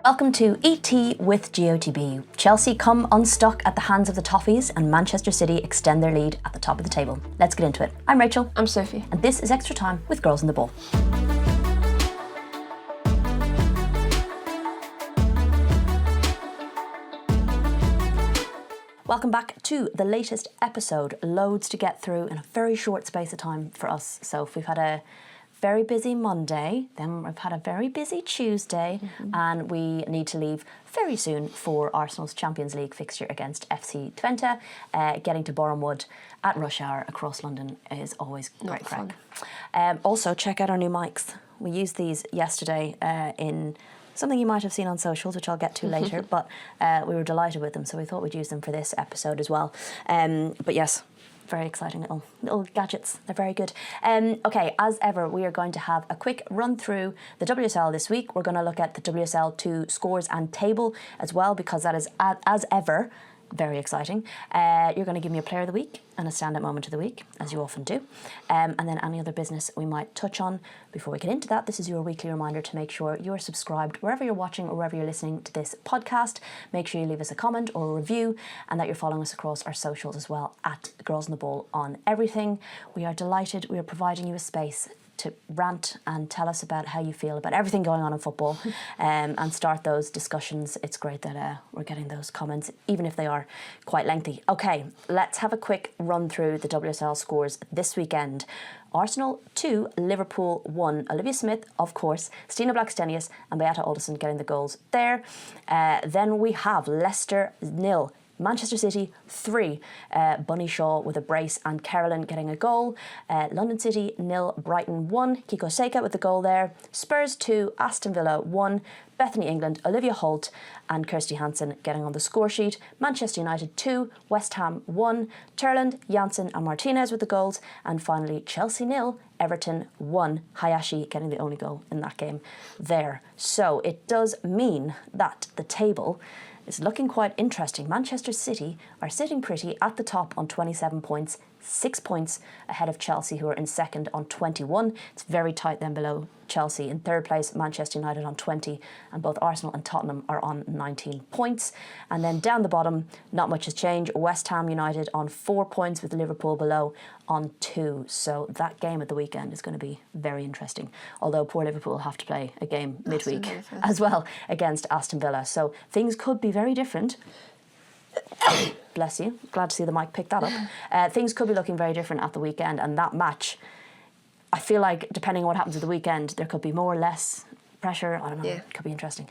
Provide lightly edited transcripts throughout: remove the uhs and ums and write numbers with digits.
Welcome to ET with GOTB. Chelsea come unstuck at the hands of the Toffees and Manchester City extend their lead at the top of the table. Let's get into it. I'm Rachel. I'm Sophie. And this is Extra Time with Girls on the Ball. Welcome back to the latest episode. Loads to get through in a very short space of time for us. So we've had a very busy Monday, then we've had a very busy Tuesday, and we need to leave very soon for Arsenal's Champions League fixture against FC Twente. Getting to Bournemouth at rush hour across London is always great crack. Also, check out our new mics. We used these yesterday in something you might have seen on socials, which I'll get to later, but we were delighted with them, so we thought we'd use them for this episode as well. But yes, very exciting little gadgets. They're very good. Okay, as ever, we are going to have a quick run through the WSL this week. We're going to look at the WSL 2 scores and table as well, because that is, as ever, very exciting. You're going to give me a player of the week and a standout moment of the week, as you often do. And then any other business we might touch on. Before we get into that, this is your weekly reminder to make sure you're subscribed wherever you're watching or wherever you're listening to this podcast. Make sure you leave us a comment or a review, and that you're following us across our socials as well, at Girls on the Ball on everything. We are delighted. We are providing you a space to rant and tell us about how you feel about everything going on in football, and start those discussions. It's great that we're getting those comments, even if they are quite lengthy. Okay, let's have a quick run through the WSL scores this weekend. Arsenal 2, Liverpool 1. Olivia Smith, of course, Stina Blackstenius and Beata Alderson getting the goals there. Then we have Leicester 0, Manchester City 3, Bunny Shaw with a brace and Carolyn getting a goal. London City 0, Brighton 1, Kiko Seika with the goal there. Spurs 2, Aston Villa 1, Bethany England, Olivia Holt and Kirsty Hansen getting on the score sheet. Manchester United 2, West Ham 1, Turland, Janssen and Martinez with the goals. And finally Chelsea 0, Everton 1, Hayashi getting the only goal in that game there. So it does mean that the table is looking quite interesting. Manchester City are sitting pretty at the top on 27 points, 6 points ahead of Chelsea, who are in second on 21. It's very tight then below Chelsea. In third place, Manchester United on 20, and both Arsenal and Tottenham are on 19 points. And then down the bottom, not much has changed. West Ham United on 4 points, with Liverpool below on 2. So that game at the weekend is going to be very interesting. Although poor Liverpool will have to play a game midweek as well against Aston Villa. So things could be very different. Bless you. Glad to see the mic pick that up. Things could be looking very different at the weekend, and that match, I feel like, depending on what happens at the weekend, there could be more or less pressure. I don't know. Yeah. It could be interesting.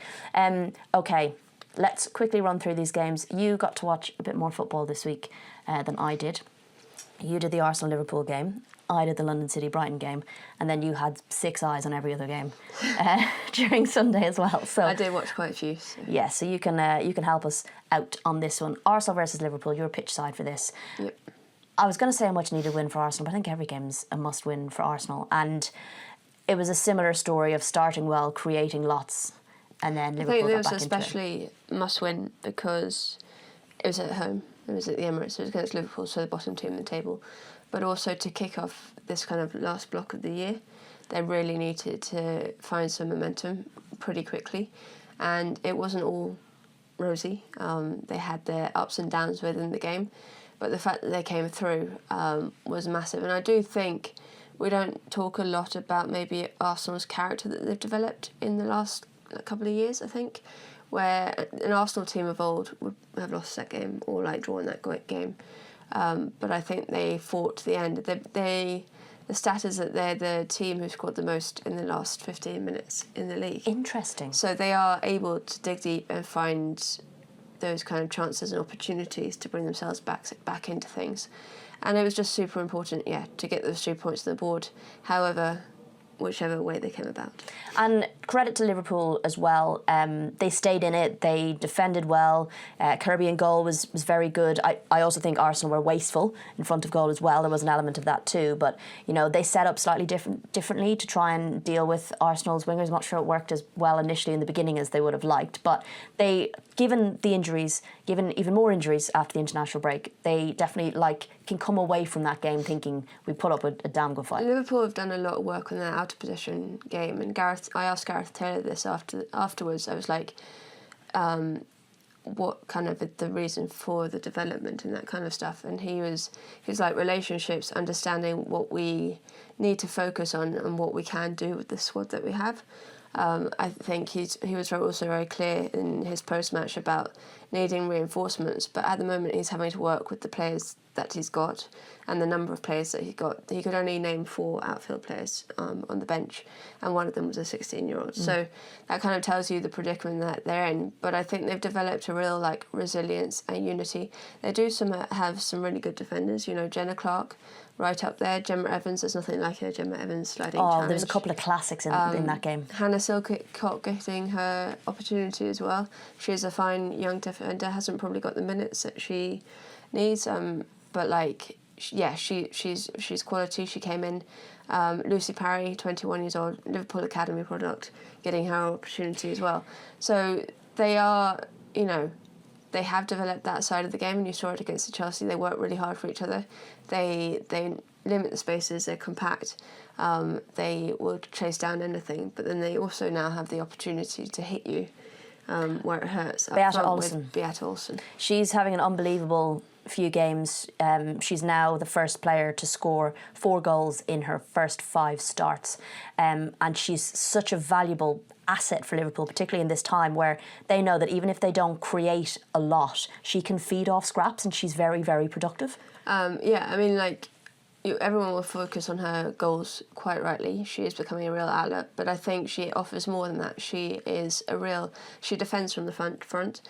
Okay, let's quickly run through these games. You got to watch a bit more football this week than I did. You did the Arsenal-Liverpool game. I did the London City-Brighton game, and then you had 6 eyes on every other game during Sunday as well. So I did watch quite a few. So. Yeah, so you can help us out on this one. Arsenal versus Liverpool, you're pitch side for this. Yep. I was going to say a much-needed win for Arsenal, but I think every game's a must-win for Arsenal. And it was a similar story of starting well, creating lots, and then Liverpool got back into it. I think it was especially must-win because it was at home. It was at the Emirates. It was against Liverpool, so the bottom team in the table. But also to kick off this kind of last block of the year, they really needed to find some momentum pretty quickly. And it wasn't all rosy. They had their ups and downs within the game. But the fact that they came through was massive. And I do think we don't talk a lot about maybe Arsenal's character that they've developed in the last couple of years, I think, where an Arsenal team of old would have lost that game or drawn that game. But I think they fought to the end. The stat is that they're the team who scored the most in the last 15 minutes in the league. Interesting. So they are able to dig deep and find those kind of chances and opportunities to bring themselves back into things. And it was just super important, to get those 3 points on the board. However, whichever way they came about. And credit to Liverpool as well. They stayed in it. They defended well. Kirby in goal was very good. I also think Arsenal were wasteful in front of goal as well. There was an element of that too. But, they set up slightly differently to try and deal with Arsenal's wingers. I'm not sure it worked as well initially in the beginning as they would have liked. But they, given the injuries, given even more injuries after the international break, they definitely can come away from that game thinking we put up a damn good fight. Liverpool have done a lot of work on their out of position game, and I asked Gareth Taylor this afterwards. I was like, what kind of the reason for the development and that kind of stuff. And he was like relationships, understanding what we need to focus on and what we can do with the squad that we have. I think he was also very clear in his post-match about needing reinforcements, but at the moment he's having to work with the players that he's got and the number of players that he got. He could only name 4 outfield players on the bench, and one of them was a 16-year-old. So that kind of tells you the predicament that they're in. But I think they've developed a real like resilience and unity. They do have some really good defenders. You know, Jenna Clark, right up there. Gemma Evans, there's nothing like a Gemma Evans sliding challenge. There's a couple of classics in that game. Hannah Silcock getting her opportunity as well. She's a fine young defender, hasn't probably got the minutes that she needs, but like, yeah, she's quality. She came in. Lucy Parry, 21 years old, Liverpool Academy product, getting her opportunity as well. So they are, you know, they have developed that side of the game, and you saw it against Chelsea. They work really hard for each other. They limit the spaces. They're compact. They will chase down anything, but then they also now have the opportunity to hit you where it hurts. Beata Olsen. She's having an unbelievable few games. She's now the first player to score 4 goals in her first 5 starts, and she's such a valuable asset for Liverpool, particularly in this time where they know that even if they don't create a lot, she can feed off scraps, and she's very, very productive. Yeah, I mean, like, everyone will focus on her goals quite rightly. She is becoming a real outlet, but I think she offers more than that. She defends from the front.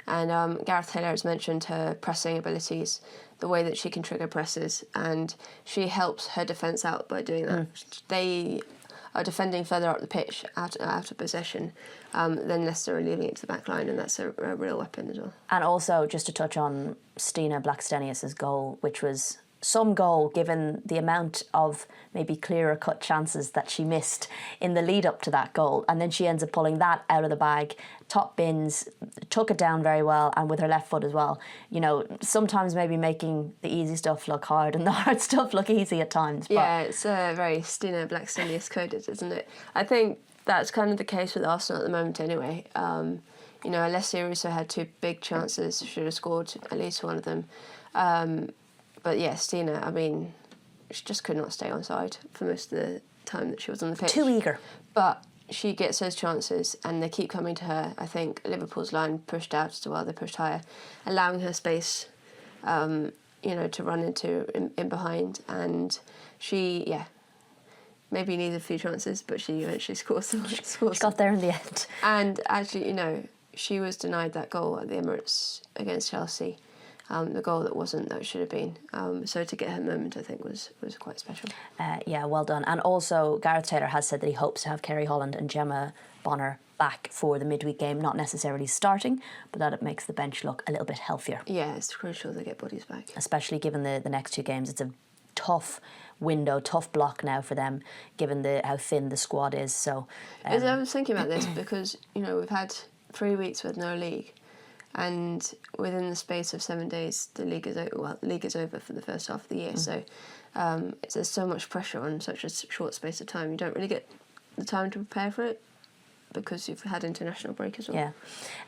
And Gareth Taylor has mentioned her pressing abilities, the way that she can trigger presses, and she helps her defence out by doing that. They are defending further up the pitch, out of possession, than necessarily leaving it to the back line, and that's a real weapon as well. And also, just to touch on Stina Blackstenius's goal, which was some goal given the amount of maybe clearer cut chances that she missed in the lead up to that goal, and then she ends up pulling that out of the bag, top bins, took it down very well, and with her left foot as well. You know, sometimes maybe making the easy stuff look hard and the hard stuff look easy at times. But yeah, it's very Stina Blackstenius coded, isn't it? I think that's kind of the case with Arsenal at the moment anyway. You know, Alessia Russo had 2 big chances, should have scored at least one of them. But yeah, Stina, I mean, she just could not stay on side for most of the time that she was on the pitch. Too eager. But she gets those chances and they keep coming to her. I think Liverpool's line pushed out as well, they pushed higher, allowing her space, you know, to run into in behind. And she, yeah, maybe needed a few chances, but she eventually scores. She got there in the end. And actually, you know, she was denied that goal at the Emirates against Chelsea. The goal that it should have been. So to get her moment, I think, was quite special. Yeah, well done. And also, Gareth Taylor has said that he hopes to have Kerry Holland and Gemma Bonner back for the midweek game, not necessarily starting, but that it makes the bench look a little bit healthier. Yeah, it's crucial they get bodies back. Especially given the next 2 games. It's a tough window, tough block now for them, given how thin the squad is. So I was thinking about this because, you know, we've had 3 weeks with no league. And within the space of 7 days, the league is over. Well, the league is over for the first half of the year. So there's so much pressure on such a short space of time. You don't really get the time to prepare for it because you've had international break as well.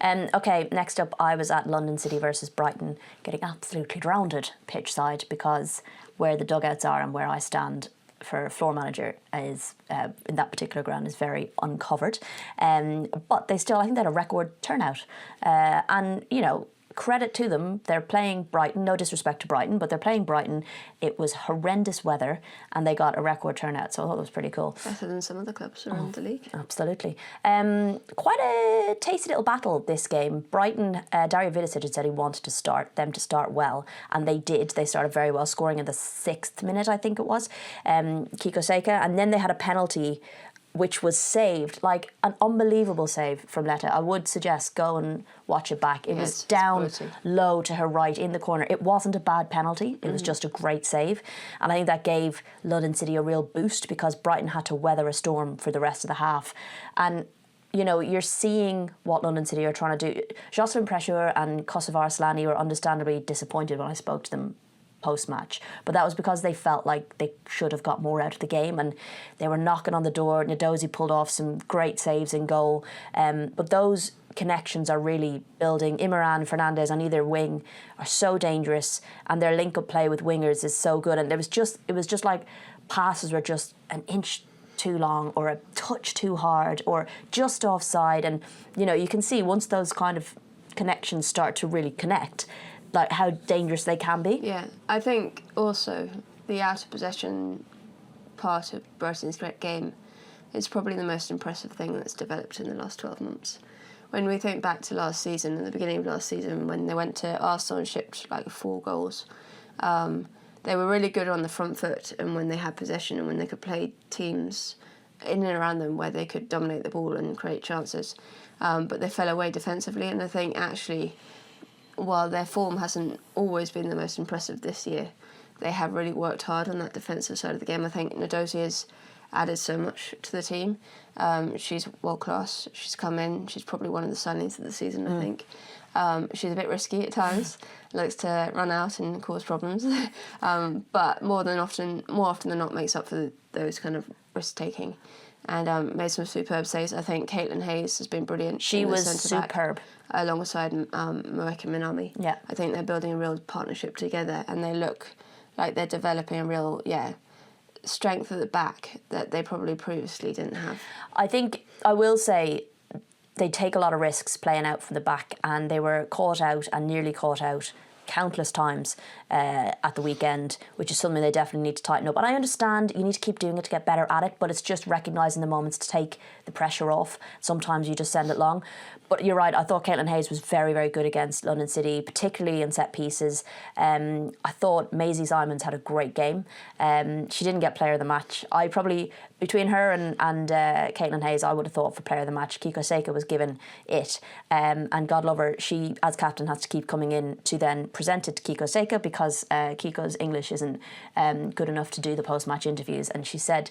Yeah. Okay, next up, I was at London City versus Brighton, getting absolutely drowned pitch side because where the dugouts are and where I stand for floor manager is in that particular ground is very uncovered, but they still, I think, they had a record turnout, and you know, credit to them, they're playing Brighton, no disrespect to Brighton, but they're playing Brighton. It was horrendous weather and they got a record turnout, so I thought it was pretty cool. Better than some other clubs around the league. Absolutely. Quite a tasty little battle this game. Brighton, Dario Vidicic had said he wanted to start well, and they did. They started very well, scoring in the 6th minute, I think it was, Kiko Seika, and then they had a penalty which was saved, like an unbelievable save from Letta. I would suggest go and watch it back. It was down low to her right in the corner. It wasn't a bad penalty. It was just a great save. And I think that gave London City a real boost because Brighton had to weather a storm for the rest of the half. And, you know, you're seeing what London City are trying to do. Jocelyn Pressure and Kosovar Slani were understandably disappointed when I spoke to them post-match, but that was because they felt like they should have got more out of the game and they were knocking on the door. Nadozi pulled off some great saves in goal, but those connections are really building. Imran and Fernandez on either wing are so dangerous, and their link-up play with wingers is so good. And it was just like passes were just an inch too long or a touch too hard or just offside. And, you know, you can see once those kind of connections start to really connect, like how dangerous they can be. Yeah, I think also the out-of-possession part of Brighton's great game is probably the most impressive thing that's developed in the last 12 months. When we think back to last season, at the beginning of last season, when they went to Arsenal and shipped like 4 goals, they were really good on the front foot, and when they had possession and when they could play teams in and around them where they could dominate the ball and create chances. But they fell away defensively, and I think actually, while their form hasn't always been the most impressive this year, they have really worked hard on that defensive side of the game. I think Ndozie has added so much to the team. She's world class. She's come in. She's probably one of the signings of the season, I think. She's a bit risky at times, likes to run out and cause problems, but more often than not makes up for those kind of risk taking, and made some superb saves. I think Caitlin Hayes has been brilliant. She was superb alongside Moeka Minami. Yeah, I think they're building a real partnership together, and they look like they're developing a real strength at the back that they probably previously didn't have. I think I will say they take a lot of risks playing out from the back, and they were caught out and nearly caught out countless times at the weekend, which is something they definitely need to tighten up. And I understand you need to keep doing it to get better at it, but it's just recognising the moments to take the pressure off. Sometimes you just send it long. But you're right, I thought Caitlin Hayes was very, very good against London City, particularly in set pieces. I thought Maisie Simons had a great game. She didn't get player of the match. I probably, between her and Caitlin Hayes, I would have thought for player of the match, Kiko Seika was given it. And God love her, she, as captain, has to keep coming in to then present it to Kiko Seika because Kiko's English isn't good enough to do the post-match interviews. And she said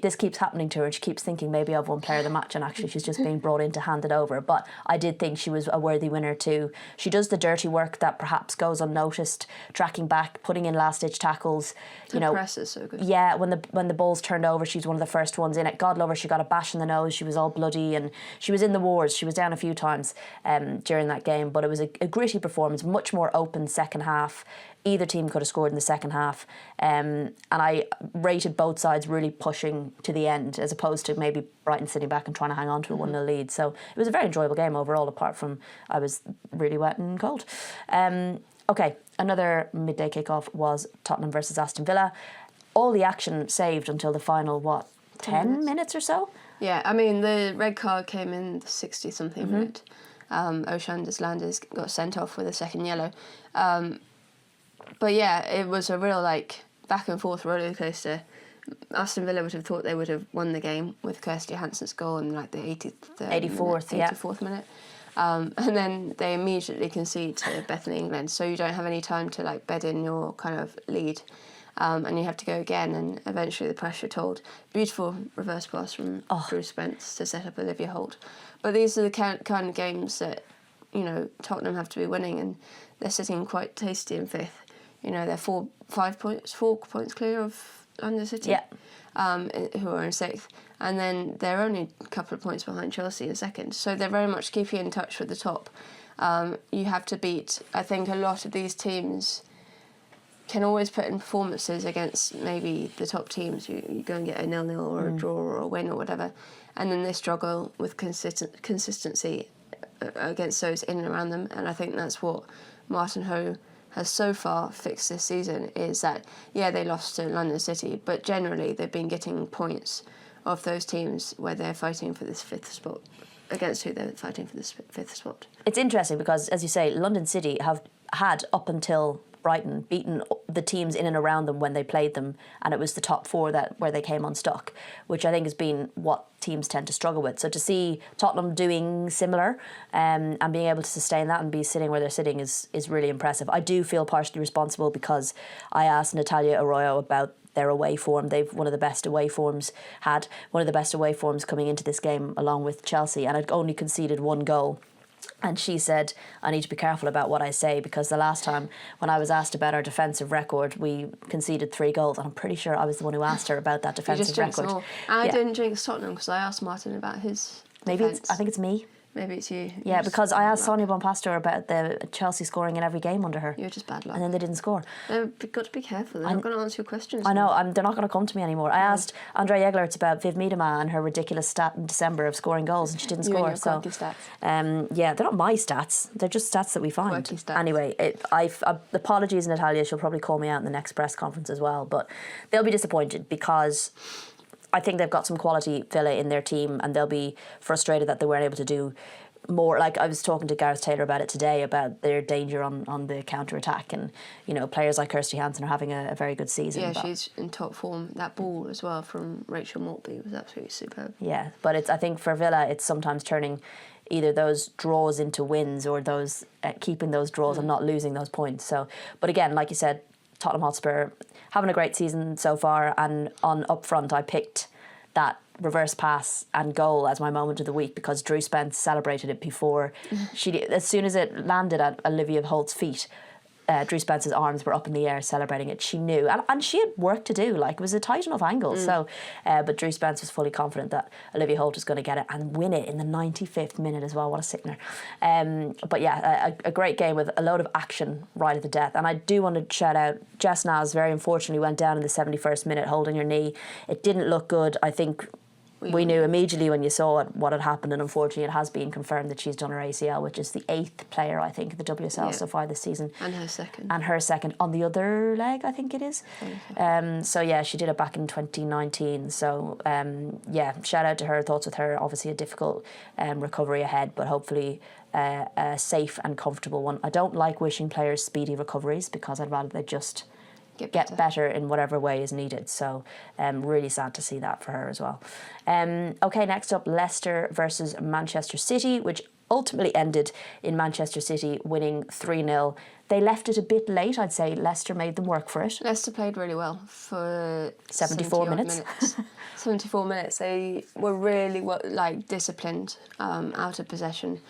this keeps happening to her, and she keeps thinking maybe I've won player of the match, and actually she's just being brought in to hand it over. But I did think she was a worthy winner too. She does the dirty work that perhaps goes unnoticed, tracking back, putting in last-ditch tackles. Her press is so good. Yeah, when the ball's turned over, she's one of the first ones in it. God love her, she got a bash in the nose. She was all bloody, and she was in the wars. She was down a few times during that game, but it was a gritty performance, much more open second half. Either team could have scored in the second half, and I rated both sides really pushing to the end, as opposed to maybe Brighton sitting back and trying to hang on to a 1-0 lead. So it was a very enjoyable game overall, apart from I was really wet and cold. Okay, another midday kickoff was Tottenham versus Aston Villa. All the action saved until the final, 10 minutes or so? Yeah, I mean, the red card came in the 60-something minute. Oshan Deslanders got sent off with a second yellow. But yeah, it was a real back and forth roller coaster. Aston Villa would have thought they would have won the game with Kirsty Hansen's goal in the 84th minute. And then they immediately concede to Bethany England, so you don't have any time to bed in your kind of lead. And you have to go again, and eventually the pressure told. Beautiful reverse pass from Bruce Spence to set up Olivia Holt. But these are the kind of games that, Tottenham have to be winning, and they're sitting quite tasty in fifth. They're 4 points clear of London City, who are in sixth. And then they're only a couple of points behind Chelsea in second. So they're very much keeping in touch with the top. You have to beat, I think, a lot of these teams can always put in performances against maybe the top teams. You go and get a 0-0 or a draw or a win or whatever, and then they struggle with consistency against those in and around them. And I think that's what Martin Ho has so far fixed this season, is that, they lost to London City, but generally they've been getting points of those teams where they're fighting for this fifth spot, against who they're fighting for this fifth spot. It's interesting because, as you say, London City have had, up until Brighton, beaten the teams in and around them when they played them, and it was the top 4 where they came unstuck, which I think has been what teams tend to struggle with. So to see Tottenham doing similar and being able to sustain that and be sitting where they're sitting is really impressive. I do feel partially responsible because I asked Natalia Arroyo about their away form. They've one of the best away forms coming into this game, along with Chelsea, and had only conceded 1 goal. And she said, I need to be careful about what I say, because the last time when I was asked about our defensive record, we conceded 3 goals. And I'm pretty sure I was the one who asked her about that defensive record. I didn't jinx Tottenham because I asked Martin about his defence. I think it's me. Maybe it's you. Yeah, because I asked Sonia Bonpastor about the Chelsea scoring in every game under her. You're just bad luck. And then they didn't score. You've got to be careful. They're not going to answer your questions. I know, they're not going to come to me anymore. I asked Andrea Jeglerts about Viv Miedema and her ridiculous stat in December of scoring goals, and she didn't score. And your stats. Yeah, they're not my stats. They're just stats that we find. Quirky stats. Anyway, apologies, Natalia. She'll probably call me out in the next press conference as well. But they'll be disappointed because I think they've got some quality Villa in their team, and they'll be frustrated that they weren't able to do more. Like, I was talking to Gareth Taylor about it today, about their danger on the counter-attack, and players like Kirsty Hansen are having a very good season. Yeah, she's in top form. That ball as well from Rachel Maltby was absolutely superb. Yeah, but I think for Villa it's sometimes turning either those draws into wins, or those keeping those draws and not losing those points. So, but again, like you said, Tottenham Hotspur having a great season so far, and on up front I picked that reverse pass and goal as my moment of the week because Drew Spence celebrated it before as soon as it landed at Olivia Holt's feet. Drew Spence's arms were up in the air celebrating it. She knew, and she had work to do. Like, it was a tight enough angle. So, but Drew Spence was fully confident that Olivia Holt was going to get it and win it in the 95th minute as well. What a sickener! But yeah, a great game with a load of action right at the death. And I do want to shout out Jess Naz. Very unfortunately went down in the 71st minute holding her knee. It didn't look good. I think we knew immediately when you saw it what had happened, and unfortunately it has been confirmed that she's done her ACL, which is the 8th player, I think, of the WSL so far this season. And her second. And her second on the other leg, I think it is. So yeah, she did it back in 2019. So yeah, shout out to her, thoughts with her. Obviously a difficult recovery ahead, but hopefully a safe and comfortable one. I don't like wishing players speedy recoveries because I'd rather they just get better in whatever way is needed. So really sad to see that for her as well. Okay, next up, Leicester versus Manchester City, which ultimately ended in Manchester City winning 3-0. They left it a bit late. I'd say Leicester made them work for it. Leicester played really well for 74 minutes. 74 minutes. They were really disciplined, out of possession.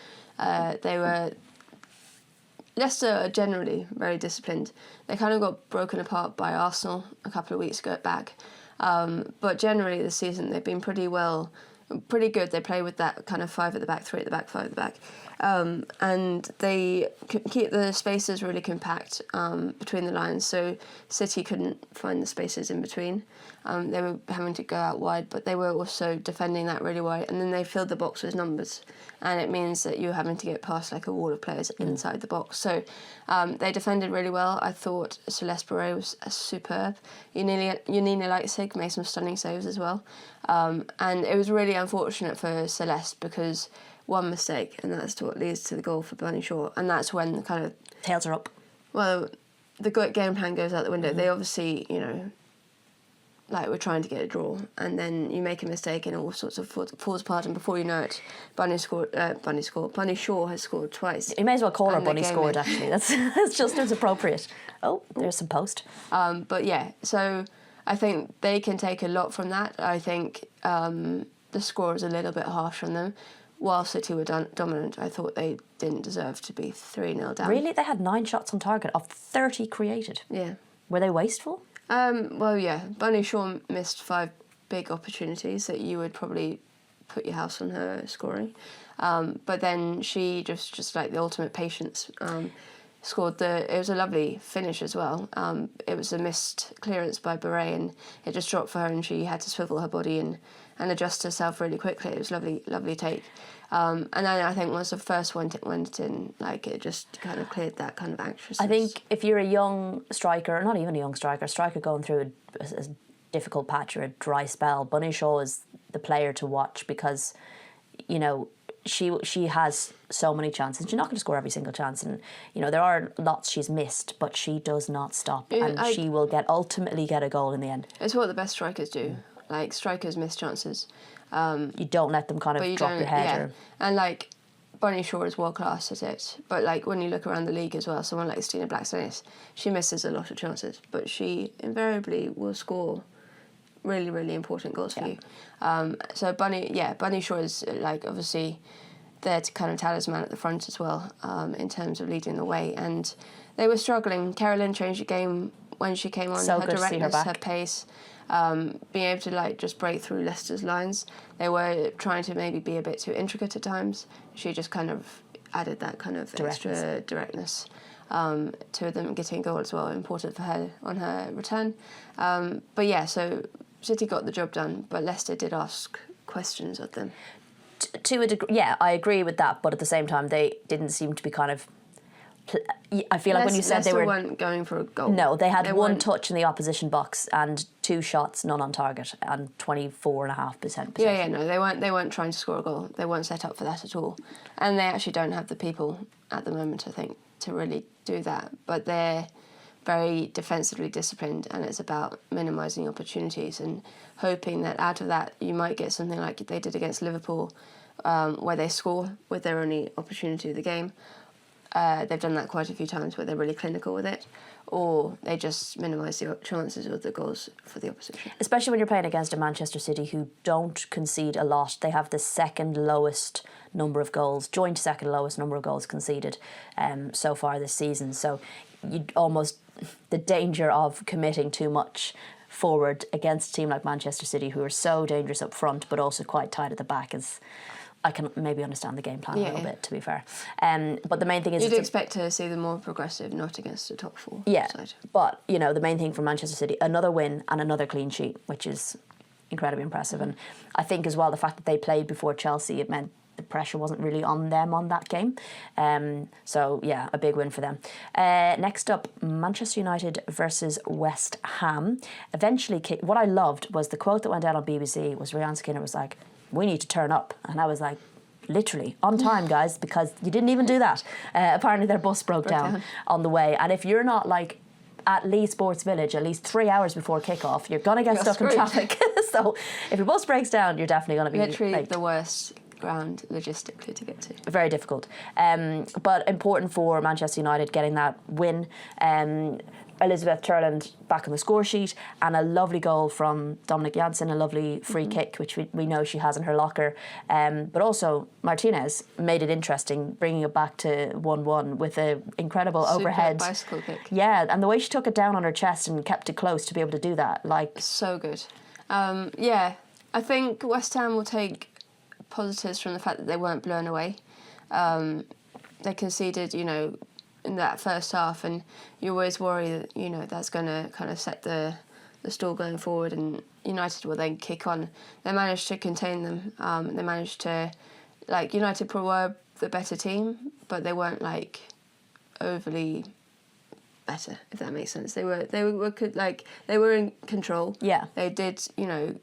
Leicester are generally very disciplined. They kind of got broken apart by Arsenal a couple of weeks back. But generally this season they've been pretty good. They play with that kind of 5 at the back, 3 at the back, 5 at the back. And they keep the spaces really compact between the lines, so City couldn't find the spaces in between. They were having to go out wide, but they were also defending that really wide, and then they filled the box with numbers, and it means that you're having to get past like a wall of players inside the box. So they defended really well. I thought Celeste Beret was superb. Janina Leipzig made some stunning saves as well. And it was really unfortunate for Celeste because one mistake, and that's what leads to the goal for Bunny Shaw, and that's when the kind of tails are up. Well, the game plan goes out the window. They obviously, we're trying to get a draw, and then you make a mistake and all sorts of falls apart, and before you know it, Bunny Shaw has scored twice. You may as well call her Bunny scored, actually. That's just as appropriate. Oh, there's some post. But yeah, so I think they can take a lot from that. I think the score is a little bit harsh on them. While City were dominant, I thought they didn't deserve to be 3-0 down. Really? They had 9 shots on target of 30 created? Yeah. Were they wasteful? Well, yeah. Bunny Shaw missed 5 big opportunities that you would probably put your house on her scoring. But then she just like the ultimate patience, scored it was a lovely finish as well. It was a missed clearance by Beret, and it just dropped for her, and she had to swivel her body and adjust herself really quickly. It was lovely take. And then I think once the first one went in, it just kind of cleared that kind of anxiousness. I think if you're a young striker, not even a young striker, going through a difficult patch or a dry spell, Bunny Shaw is the player to watch because, she has so many chances. She's not going to score every single chance, and there are lots she's missed, but she does not stop, and she will ultimately get a goal in the end. It's what the best strikers do. Strikers miss chances. You don't let them kind of drop your head. Yeah. And Bunny Shaw is world class at it, but when you look around the league as well, someone like Stina Blackstone, she misses a lot of chances, but she invariably will score really, really important goals for you. So Bunny Shaw is obviously there to kind of talisman at the front as well, in terms of leading the way. And they were struggling. Carolyn changed the game when she came on. So her good directness, to see her back. her pace. being able to like just break through Leicester's lines. They were trying to maybe be a bit too intricate at times. She just kind of added that kind of extra directness to them getting a goal as well, important for her on her return. But yeah, so City got the job done, but Leicester did ask questions of them. To a degree, yeah, I agree with that, but at the same time, they didn't seem to be kind of... I feel like when you said Leicester they weren't going for a goal. No, they had one touch in the opposition box and 2 shots, none on target, and 24.5% possession. Yeah, no, they weren't trying to score a goal. They weren't set up for that at all. And they actually don't have the people at the moment, I think, to really do that. But they're very defensively disciplined, and it's about minimising opportunities and hoping that out of that you might get something like they did against Liverpool, where they score with their only opportunity of the game. They've done that quite a few times where they're really clinical with it, or they just minimise the chances of the goals for the opposition. Especially when you're playing against a Manchester City who don't concede a lot. They have the second lowest number of goals, joint second lowest number of goals conceded so far this season. So you'd almost... the danger of committing too much forward against a team like Manchester City, who are so dangerous up front but also quite tight at the back, is... I can maybe understand the game plan a little bit, to be fair. But the main thing is... You'd expect to see them more progressive, not against the top 4 side. But, you know, the main thing for Manchester City, another win and another clean sheet, which is incredibly impressive. And I think as well, the fact that they played before Chelsea, it meant the pressure wasn't really on them on that game. So, yeah, a big win for them. Next up, Manchester United versus West Ham. Eventually, what I loved was the quote that went out on BBC was Ryan Skinner was like, "We need to turn up." And I was like, literally, on time, guys, because you didn't even do that. Apparently their bus broke down on the way. And if you're not, like, at Lee Sports Village at least 3 hours before kickoff, you're going to get stuck in traffic. So if your bus breaks down, you're definitely going to be literally late. The worst ground logistically to get to. Very difficult. But important for Manchester United getting that win. Elizabeth Turland back on the score sheet, and a lovely goal from Dominic Janssen, a lovely free kick, which we know she has in her locker. But also Martinez made it interesting, bringing it back to 1-1 with an incredible overhead bicycle kick. Yeah, and the way she took it down on her chest and kept it close to be able to do that, like... So good. Yeah, I think West Ham will take positives from the fact that they weren't blown away. They conceded, you know, in that first half, and you always worry that, you know, that's going to kind of set the stall going forward, and United will then kick on. They managed to contain them. They managed to, like, United were the better team, but they weren't, like, overly better, if that makes sense. They were in control. Yeah. They did, you know,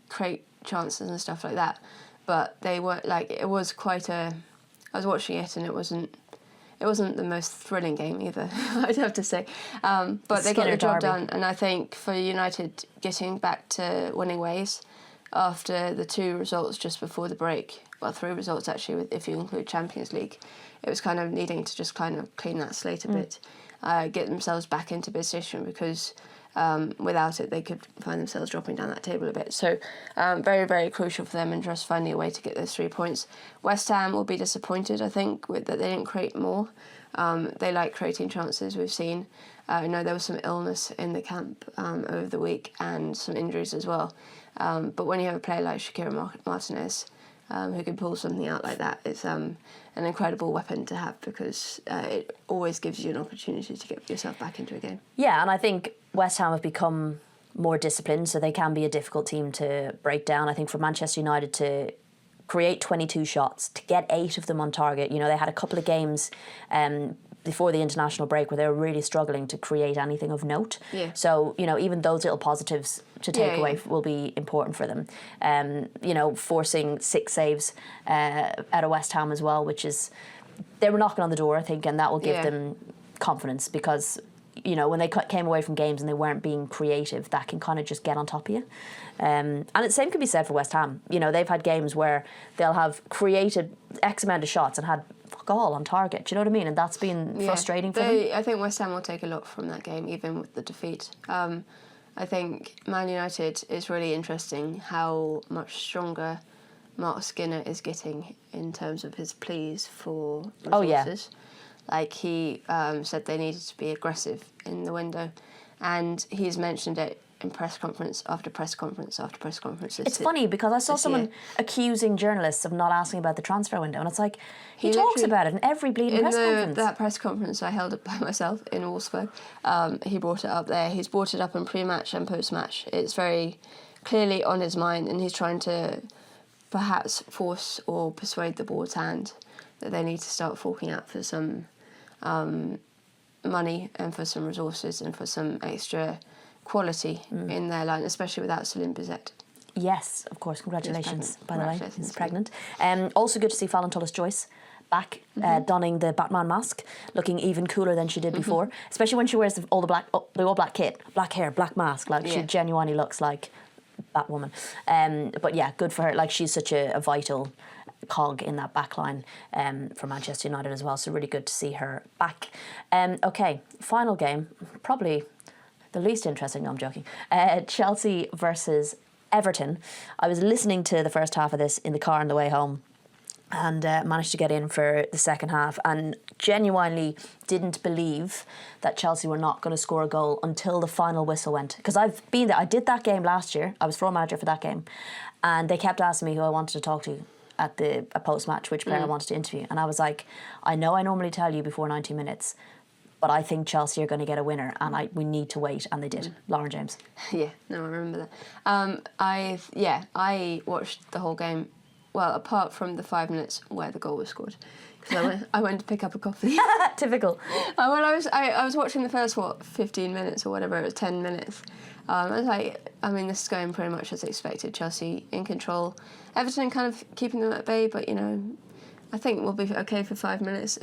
create chances and stuff like that, but they weren't, like, it was quite a... I was watching it and it wasn't the most thrilling game either, I'd have to say. But they got the job done, and I think for United getting back to winning ways after the 2 results just before the break, well, 3 results actually, if you include Champions League, it was kind of needing to just kind of clean that slate a bit, get themselves back into position, because without it they could find themselves dropping down that table a bit. So very, very crucial for them, and just finding a way to get those 3 points. West Ham will be disappointed, I think, that they didn't create more. They like creating chances, we've seen. I know there was some illness in the camp over the week, and some injuries as well. But when you have a player like Shakira Martinez, who can pull something out like that, it's an incredible weapon to have, because it always gives you an opportunity to get yourself back into a game. Yeah, and I think West Ham have become more disciplined, so they can be a difficult team to break down. I think for Manchester United to create 22 shots, to get 8 of them on target, you know, they had a couple of games before the international break where they were really struggling to create anything of note. Yeah. So, you know, even those little positives to take away will be important for them. You know, forcing 6 saves out of West Ham as well, which is... They were knocking on the door, I think, and that will give them confidence, because... You know, when they came away from games and they weren't being creative, that can kind of just get on top of you. And the same can be said for West Ham. You know, they've had games where they'll have created X amount of shots and had fuck all on target. Do you know what I mean? And that's been frustrating for them. I think West Ham will take a lot from that game, even with the defeat. I think Man United is really interesting how much stronger Mark Skinner is getting in terms of his pleas for resources. Oh, yeah. Like, he said they needed to be aggressive in the window, and he's mentioned it in press conference after press conference after press conference. It's funny because I saw someone accusing journalists of not asking about the transfer window, and it's like he talks about it in every bleeding press conference. That press conference I held it by myself in Wolfsburg, he brought it up there. He's brought it up in pre-match and post-match. It's very clearly on his mind, and he's trying to perhaps force or persuade the board's hand that they need to start forking out for some money and for some resources and for some extra quality in their line, especially without Celine Bizet. Yes, of course. Congratulations, by the way. He's pregnant. Also good to see Fallon Tullis-Joyce back, donning the Batman mask, looking even cooler than she did before, especially when she wears the all black kit, black hair, black mask. Like, she genuinely looks like Batwoman. But yeah, good for her. Like, she's such a vital cog in that back line for Manchester United as well, so really good to see her back. Okay, final game, probably the least interesting. No, I'm joking. Chelsea versus Everton. I was listening to the first half of this in the car on the way home, and managed to get in for the second half, and genuinely didn't believe that Chelsea were not going to score a goal until the final whistle went. Because I've been there. I did that game last year. I was floor manager for that game, and they kept asking me who I wanted to talk to at the post-match, which player I wanted to interview, and I was like, I know I normally tell you before 90 minutes, but I think Chelsea are going to get a winner, and we need to wait, and they did. Lauren James. Yeah, no, I remember that. I watched the whole game, well, apart from the 5 minutes where the goal was scored, because I went to pick up a coffee. Typical. Well, I was watching the first 15 minutes or whatever, it was 10 minutes. I was like, I mean, this is going pretty much as expected. Chelsea in control, Everton kind of keeping them at bay, but I think we'll be okay for 5 minutes.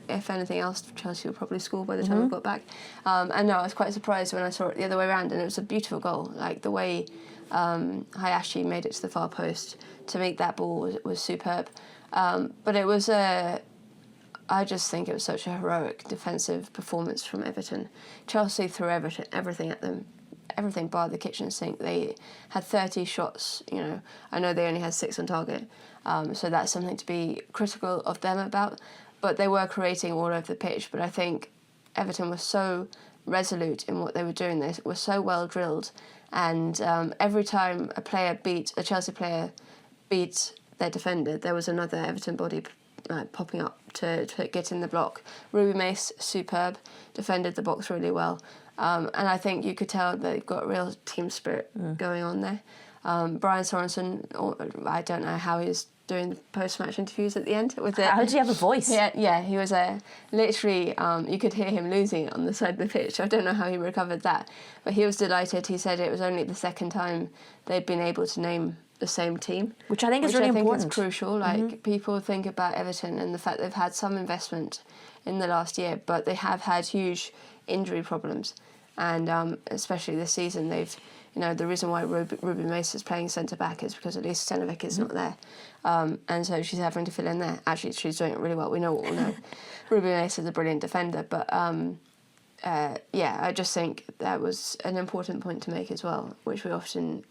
If anything else, Chelsea will probably score by the time we got back. And no, I was quite surprised when I saw it the other way around, and it was a beautiful goal. Like, the way Hayashi made it to the far post to make that ball was superb. But it was I just think it was such a heroic defensive performance from Everton. Chelsea threw everything at them. Everything bar the kitchen sink. They had 30 shots, I know they only had 6 on target, so that's something to be critical of them about, but they were creating all over the pitch. But I think Everton was so resolute in what they were doing. They were so well drilled, and every time a Chelsea player beat their defender, there was another Everton body popping up to get in the block. Ruby Mace, superb, defended the box really well. And I think you could tell they've got real team spirit going on there. Brian Sorensen, I don't know how he was doing the post-match interviews at the end. How did he have a voice? Yeah, he was literally, you could hear him losing it on the side of the pitch. I don't know how he recovered that, but he was delighted. He said it was only the second time they'd been able to name the same team. Which I think is really important. I think is crucial. Like, people think about Everton and the fact they've had some investment in the last year, but they have had huge injury problems, and especially this season they've the reason why Ruby Mace is playing centre back is because at least Stanovic is not there, and so she's having to fill in there. Actually, she's doing it really well. We know what we know. Ruby Mace is a brilliant defender, but I just think that was an important point to make as well, which we often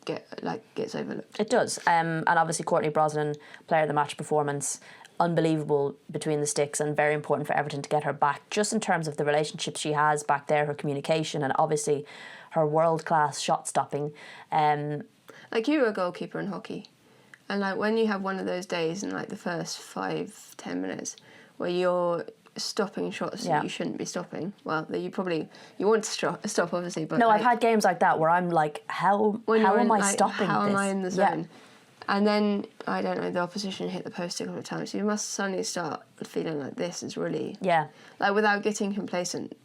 gets overlooked. It does, and obviously Courtney Brosnan, player of the match performance, unbelievable between the sticks, and very important for Everton to get her back, just in terms of the relationships she has back there, her communication, and obviously her world-class shot stopping. Like, you were a goalkeeper in hockey, and like when you have one of those days in like the first 5-10 minutes where you're stopping shots that you shouldn't be stopping, well, that you want to stop obviously, but I've had games like that where I'm like, how am I stopping how this? am I in the zone? And then, I don't know, the opposition hit the post a couple of times. So you must suddenly start feeling like this is really... Yeah. Like, without getting complacent,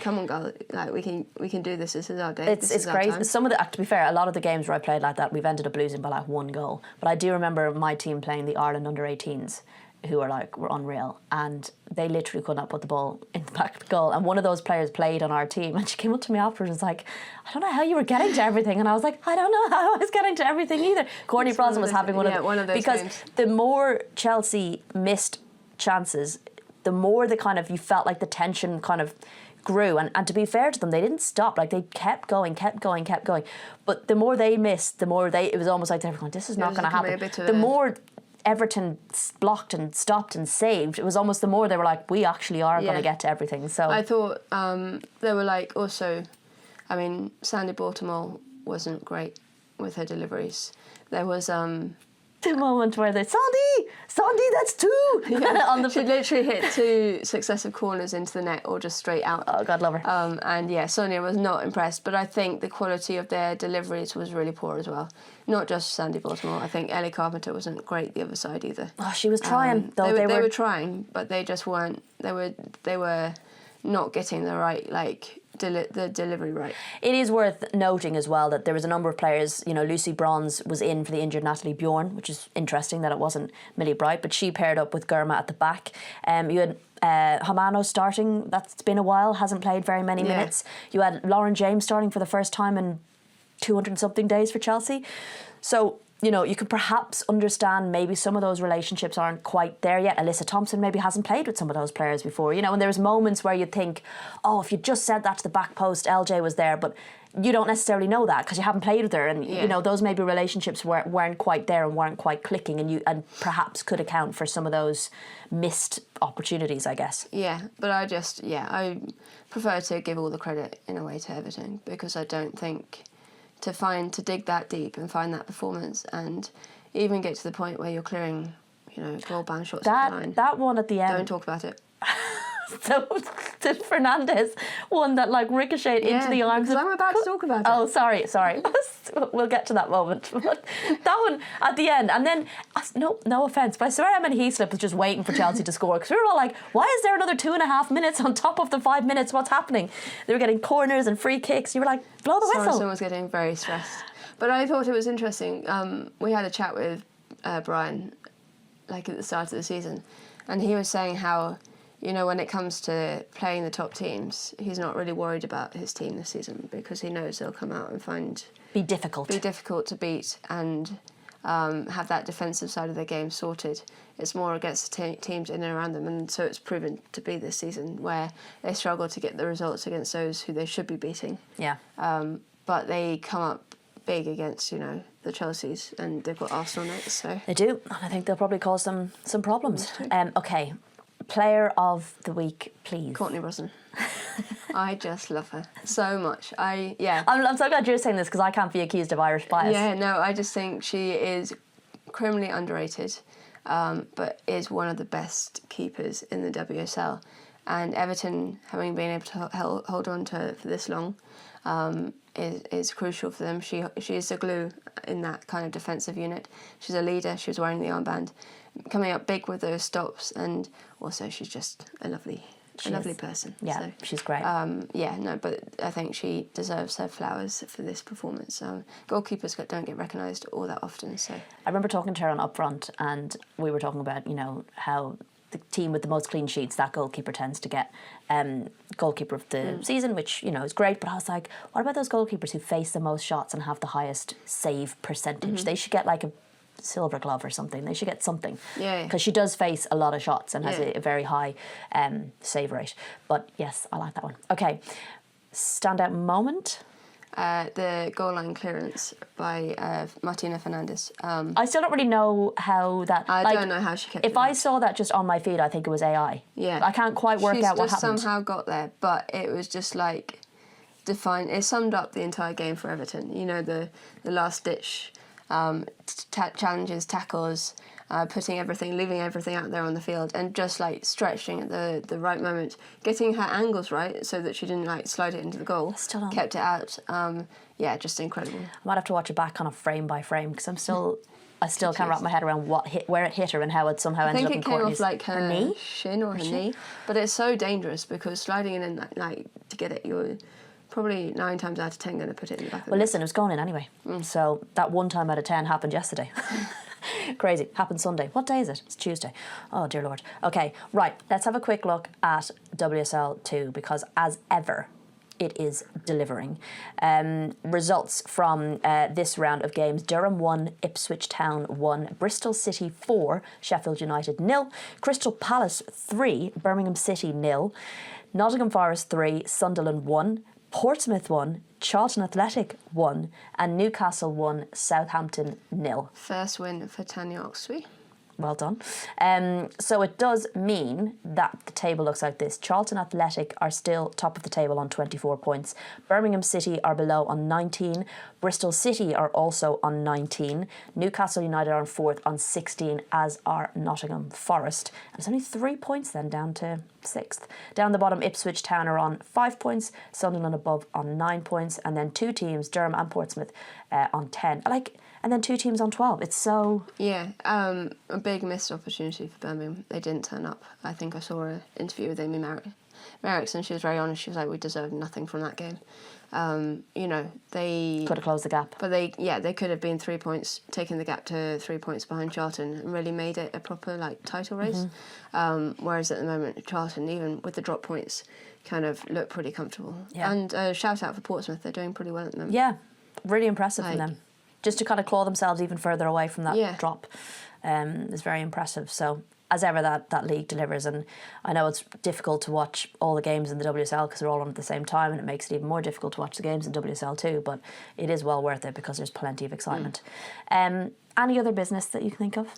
come on, girl, like, we can do this. This is our day. It's crazy. Some of the, to be fair, a lot of the games where I played like that, we've ended up losing by like 1 goal. But I do remember my team playing the Ireland under-18s, who were unreal, and they literally could not put the ball in the back of the goal. And one of those players played on our team, and she came up to me afterwards and was like, I don't know how you were getting to everything. And I was like, I don't know how I was getting to everything either. Courtney Brosnan was having one of those because games. The more Chelsea missed chances, the more you felt like the tension kind of grew. And to be fair to them, they didn't stop. Like, they kept going. But the more they missed, it was almost like they were going, this is not going to happen. The more Everton blocked and stopped and saved, it was almost the more they were like, we actually are going to get to everything. So I thought they were like, also, I mean, Sandy Baltimore wasn't great with her deliveries. There was the moment where they Sandy, that's two. Yeah. She literally hit 2 successive corners into the net or just straight out. Oh, God love her. And yeah, Sonia was not impressed, but I think the quality of their deliveries was really poor as well. Not just Sandy Baltimore. I think Ellie Carpenter wasn't great the other side either. Oh, she was trying though. They were trying, but they just weren't. They were not getting the right the delivery right. It is worth noting as well that there was a number of players, Lucy Bronze was in for the injured Natalie Bjorn, which is interesting that it wasn't Millie Bright, but she paired up with Germa at the back. You had Hamano starting, that's been a while, hasn't played very many minutes. You had Lauren James starting for the first time in 200-something days for Chelsea. So, you could perhaps understand maybe some of those relationships aren't quite there yet. Alyssa Thompson maybe hasn't played with some of those players before, and there's moments where you'd think, oh, if you just said that to the back post, LJ was there, but you don't necessarily know that because you haven't played with her, and those maybe relationships weren't quite there and weren't quite clicking, and perhaps could account for some of those missed opportunities, I guess. Yeah, but I prefer to give all the credit in a way to Everton, because I don't think to dig that deep and find that performance and even get to the point where you're clearing, goal bound shots at the line. That one at the end. Don't talk about it. So the Fernandez one that ricocheted into the arms of... I'm about to talk about it. Oh, sorry. We'll get to that moment. But that one at the end, and then no offence, but I swear Emma Heaslip was just waiting for Chelsea to score, because we were all like, why is there another 2.5 minutes on top of the 5 minutes? What's happening? They were getting corners and free kicks. You were like, blow the whistle. Someone was getting very stressed. But I thought it was interesting. We had a chat with Brian, at the start of the season, and he was saying how, when it comes to playing the top teams, he's not really worried about his team this season, because he knows they'll come out and be difficult to beat and have that defensive side of their game sorted. It's more against the teams in and around them, and so it's proven to be this season where they struggle to get the results against those who they should be beating. Yeah. But they come up big against, the Chelseas, and they've got Arsenal next, so... They do, and I think they'll probably cause some problems. Okay. Player of the week, please. Courtney Brosnan. I just love her so much. I'm so glad you're saying this, because I can't be accused of Irish bias. Yeah, no, I just think she is criminally underrated, but is one of the best keepers in the WSL. And Everton, having been able to hold on to her for this long, is crucial for them. She is the glue in that kind of defensive unit. She's a leader. She was wearing the armband, coming up big with those stops, and also she's just a lovely person. Yeah, so, she's great. But I think she deserves her flowers for this performance. Goalkeepers don't get recognised all that often. So I remember talking to her on Upfront, and we were talking about how the team with the most clean sheets, that goalkeeper tends to get goalkeeper of the season, which is great. But I was like, what about those goalkeepers who face the most shots and have the highest save percentage? Mm-hmm. They should get a silver glove or something. They should get something. Yeah. Because she does face a lot of shots and has a very high save rate. But yes, I like that one. Okay, standout moment. The goal line clearance by Martina Fernandez. I still don't really know how that... I don't know how she kept it. If I saw that just on my feed, I think it was AI. Yeah. I can't quite work out what happened. She's just somehow got there, but it was just defined. It summed up the entire game for Everton. The last ditch challenges, tackles, leaving everything out there on the field, and just stretching at the right moment, getting her angles right so that she didn't slide it into the goal. Still don't. Kept it out. Just incredible. I might have to watch it back kind of frame by frame, because I still can't wrap my head around where it hit her and how it somehow ended up in Courtney's... I think it came off her knee? Shin or her knee. But it's so dangerous, because sliding it in to get it, you're probably 9 times out of 10 going to put it in the back of the net. Listen, it was going in anyway. So that 1 time out of 10 happened yesterday. Crazy. Happened Sunday. What day is it? It's Tuesday. Oh, dear Lord. Okay, right. Let's have a quick look at WSL 2, because as ever, it is delivering. Results from this round of games: Durham 1, Ipswich Town 1, Bristol City 4, Sheffield United 0, Crystal Palace 3, Birmingham City 0, Nottingham Forest 3, Sunderland 1, Portsmouth 1, Charlton Athletic 1, and Newcastle 1, Southampton 0. First win for Tanya Oxley. well done. So it does mean that the table looks like this. Charlton Athletic are still top of the table on 24 points. Birmingham City are below on 19. Bristol City are also on 19. Newcastle United are on 4th on 16, as are Nottingham Forest. And it's only 3 points then down to 6th. Down the bottom, Ipswich Town are on 5 points. Sunderland above on 9 points. And then 2 teams, Durham and Portsmouth, on 10. And then 2 teams on 12. It's so... Yeah, a big missed opportunity for Birmingham. They didn't turn up. I think I saw an interview with Amy Merricks, and she was very honest. She was like, we deserved nothing from that game. They... Could have closed the gap. But they could have been 3 points, taken the gap to 3 points behind Charlton and really made it a proper, title race. Whereas at the moment, Charlton, even with the drop points, kind of look pretty comfortable. Yeah. And shout out for Portsmouth. They're doing pretty well at the moment. Yeah, really impressive from them. Just to kind of claw themselves even further away from that drop is very impressive. So, as ever, that league delivers. And I know it's difficult to watch all the games in the WSL because they're all on at the same time, and it makes it even more difficult to watch the games in WSL too, but it is well worth it because there's plenty of excitement. Any other business that you can think of?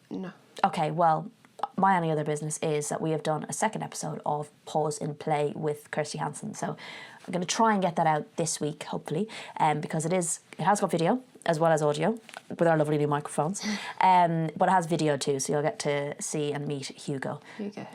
No. Okay, well, my only other business is that we have done a second episode of Pause in Play with Kirsty Hansen. So I'm going to try and get that out this week, hopefully, because it has got video as well as audio with our lovely new microphones. But it has video too, so you'll get to see and meet Hugo,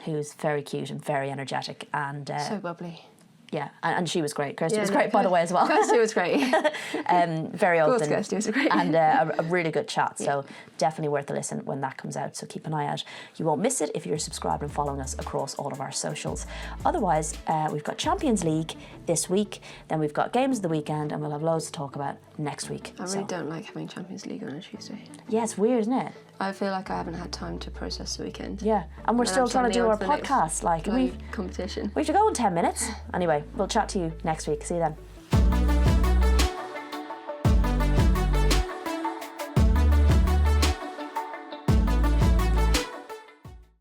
who's very cute and very energetic. And so bubbly. Yeah, and she was great. Kirsty was great, by the way, as well. Kirsty was great. Very open. Of course, Kirsty was great. And a really good chat, so definitely worth a listen when that comes out, so keep an eye out. You won't miss it if you're subscribed and following us across all of our socials. Otherwise, we've got Champions League this week, then we've got games of the weekend, and we'll have loads to talk about next week. I really don't like having Champions League on a Tuesday. Yeah, it's weird, isn't it? I feel like I haven't had time to process the weekend. Yeah, and we're still trying to do our podcast. Competition. We have to go in 10 minutes. Anyway, we'll chat to you next week. See you then.